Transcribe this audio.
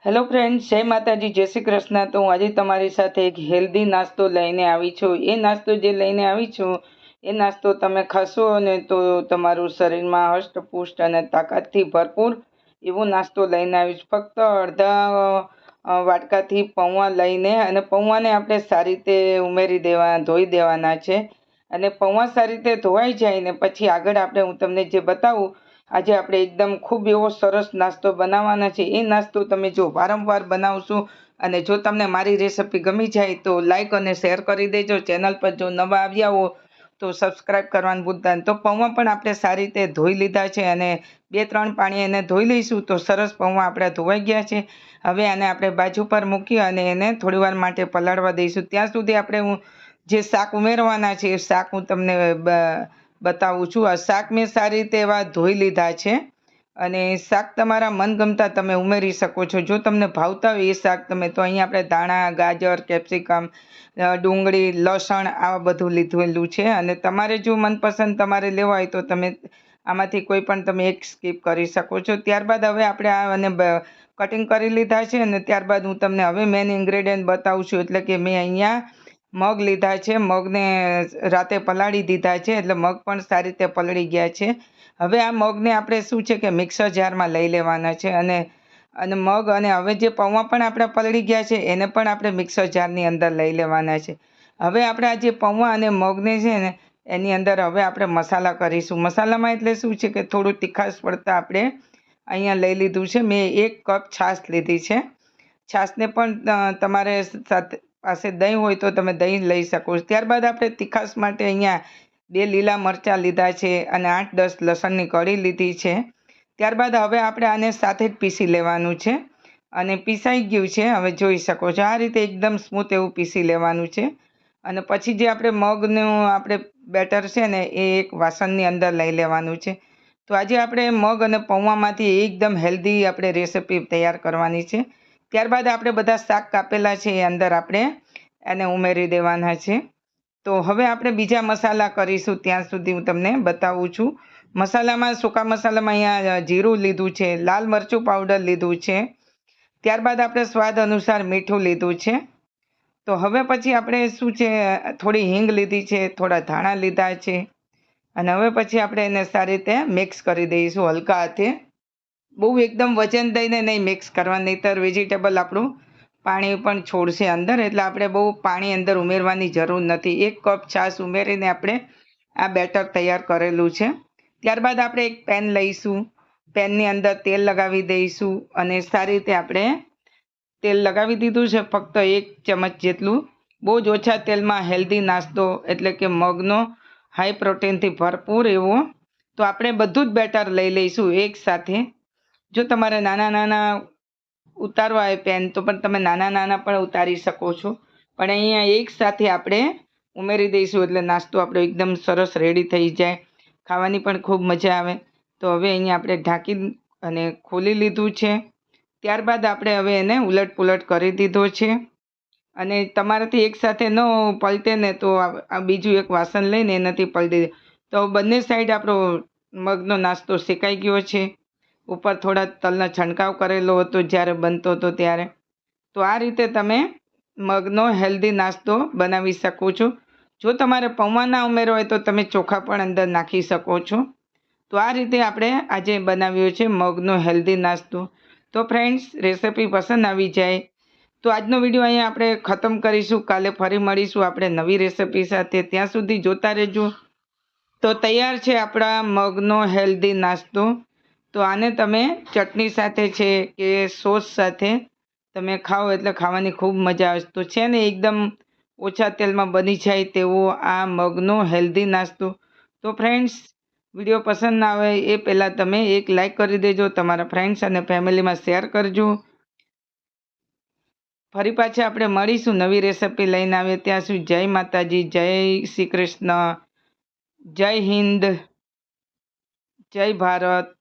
Hello friends, જય માતાજી, જય શ્રી કૃષ્ણ। તો હું આજે તમારી સાથે એક હેલ્ધી નાસ્તો લઈને આવી છું। એ નાસ્તો જે લઈને આવી છું એ નાસ્તો તમે ખાશો ને તો તમારું શરીરમાં હષ્ટપુષ્ટ અને તાકાતથી ભરપૂર એવો નાસ્તો લઈને આવી છું। ફક્ત અડધા વાટકાથી પૌવા લઈને અને પૌવાને આપણે સારી રીતે ધોઈ દેવાના છે। અને પૌવા સારી રીતે ધોવાઈ જાય ને પછી આગળ હું તમને જે બતાવું, આજે આપણે એકદમ ખૂબ એવો સરસ નાસ્તો બનાવવાના છે। એ નાસ્તો તમે જો વારંવાર બનાવશો અને જો તમને મારી રેસિપી ગમી જાય તો લાઈક અને શેર કરી દેજો। ચેનલ પર જો નવા આવ્યા હો તો સબસ્ક્રાઈબ કરવાનું ભૂલતા નહીં। તો પૌવા પણ આપણે સારી રીતે ધોઈ લીધા છે અને 2-3 પાણી એને ધોઈ લઈશું તો સરસ પૌવા આપણા ધોવાઈ ગયા છે। હવે આને આપણે બાજુ પર મૂકી અને એને થોડીવાર માટે પલાળવા દઈશું। ત્યાં સુધી આપણે જે શાક ઉમેરવાના છે એ શાક હું તમને બતાવું છું। આ શાક મેં સારી રીતે એવા ધોઈ લીધા છે અને શાક તમારા મનગમતા તમે ઉમેરી શકો છો। જો તમને ભાવતા હોય એ શાક તમે તો અહીંયા આપણે ધાણા, ગાજર, કેપ્સિકમ, ડુંગળી, લસણ આવા બધું લીધેલું છે અને તમારે જો મનપસંદ તમારે લેવા હોય તો તમે આમાંથી કોઈ પણ તમે એક સ્કીપ કરી શકો છો। ત્યારબાદ હવે આપણે આને કટિંગ કરી લીધા છે અને ત્યારબાદ હું તમને હવે મેઇન ઇન્ગ્રેડિયન્ટ બતાવું છું। એટલે કે મેં અહીંયા મગ લીધા છે। મગને રાતે પલાળી દીધા છે એટલે મગ પણ સારી રીતે પલળી ગયા છે। હવે આ મગને આપણે શું છે કે મિક્સર જારમાં લઈ લેવાના છે અને મગ અને હવે જે પૌવા પણ આપણે પલળી ગયા છે એને પણ આપણે મિક્સર જારની અંદર લઈ લેવાના છે। હવે આપણે આ જે પૌવા અને મગને છે ને એની અંદર હવે આપણે મસાલા કરીશું। મસાલામાં એટલે શું છે કે થોડું તીખાશ પડતા આપણે અહીંયા લઈ લીધું છે। મેં 1 કપ છાશ લીધી છે। છાશને પણ તમારે પાસે દહીં હોય તો તમે દહીં લઈ શકો છો। ત્યારબાદ આપણે તીખાશ માટે અહીંયા 2 લીલા મરચાં લીધા છે અને 8-10 લસણની કળી લીધી છે। ત્યારબાદ હવે આપણે આને સાથે જ પીસી લેવાનું છે અને પીસાઈ ગયું છે। હવે જોઈ શકો છો આ રીતે એકદમ સ્મૂથ એવું પીસી લેવાનું છે અને પછી જે આપણે મગનું આપણે બેટર છે ને એ એક વાસણની અંદર લઈ લેવાનું છે। તો આજે આપણે મગ અને પૌવામાંથી એકદમ હેલ્ધી આપણે રેસિપી તૈયાર કરવાની છે। ત્યારબાદ આપણે બધા શાક કાપેલા છે એ અંદર આપણે એને ઉમેરી દેવાના છે। તો હવે આપણે બીજા મસાલા કરીશું, ત્યાં સુધી હું તમને બતાવું છું। મસાલામાં સૂકા મસાલામાં અહીંયા જીરું લીધું છે, લાલ મરચું પાવડર લીધું છે, ત્યારબાદ આપણે સ્વાદ અનુસાર મીઠું લીધું છે। તો હવે પછી આપણે શું છે થોડી હિંગ લીધી છે, થોડા ધાણા લીધા છે અને હવે પછી આપણે એને સારી રીતે મિક્સ કરી દઈશું હલકા હાથે। બહુ એકદમ વજન દઈને નહીં મિક્સ કરવા, નહીંતર વેજીટેબલ આપણું પાણી પણ છોડશે અંદર, એટલે આપણે બહુ પાણી અંદર ઉમેરવાની જરૂર નથી। 1 કપ છાશ ઉમેરીને આપણે આ બેટર તૈયાર કરેલું છે। ત્યારબાદ આપણે એક પેન લઈશું, પેનની અંદર તેલ લગાવી દઈશું અને સારી રીતે આપણે તેલ લગાવી દીધું છે, ફક્ત 1 ચમચ જેટલું। બહુ જ ઓછા તેલમાં હેલ્ધી નાસ્તો એટલે કે મગનો હાઈ પ્રોટીનથી ભરપૂર એવો। તો આપણે બધું જ બેટર લઈ લઈશું એક સાથે। જો તમારે નાના નાના ઉતારવા હોય પેન તો પણ તમે નાના નાના પણ ઉતારી શકો છો, પણ અહીંયા એક સાથે આપણે ઉમેરી દઈશું એટલે નાસ્તો આપણો એકદમ સરસ રેડી થઈ જાય, ખાવાની પણ ખૂબ મજા આવે। તો હવે અહીંયા આપણે ઢાંકી અને ખોલી લીધું છે। ત્યારબાદ આપણે હવે એને ઉલટ પુલટ કરી દીધો છે અને તમારાથી એક સાથે ન પલટે ને તો આ બીજું એક વાસણ લઈને એનાથી પલટી દે તો બંને સાઈડ આપણો મગનો નાસ્તો શેકાઈ ગયો છે। ઉપર થોડા તલનો છંટકાવ કરેલો હતો જ્યારે બનતો હતો ત્યારે। તો આ રીતે તમે મગનો હેલ્ધી નાસ્તો બનાવી શકો છો। જો તમારે પૌવા ના ઉમેરવો હોય તો તમે ચોખા પણ અંદર નાખી શકો છો। તો આ રીતે આપણે આજે બનાવ્યો છે મગનો હેલ્ધી નાસ્તો। તો ફ્રેન્ડ્સ, રેસિપી પસંદ આવી જાય તો આજનો વિડીયો અહીંયા આપણે ખતમ કરીશું। કાલે ફરી મળીશું આપણે નવી રેસિપી સાથે, ત્યાં સુધી જોતા રહેજો। તો તૈયાર છે આપણા મગનો હેલ્ધી નાસ્તો। તો આને તમે ચટણી સાથે છે કે સોસ સાથે તમે ખાઓ એટલે ખાવાની ખૂબ મજા આવે। તો છે ને એકદમ ઓછા તેલમાં બની જાય તેવો આ મગનો હેલ્ધી નાસ્તો। તો ફ્રેન્ડ્સ, વિડીયો પસંદ ના આવે એ પહેલાં તમે એક લાઈક કરી દેજો, તમારા ફ્રેન્ડ્સ અને ફેમિલીમાં શેર કરજો। ફરી પાછા આપણે મળીશું નવી રેસિપી લઈને આવીએ, ત્યાં સુધી જય માતાજી, જય શ્રી કૃષ્ણ, જય હિન્દ, જય ભારત।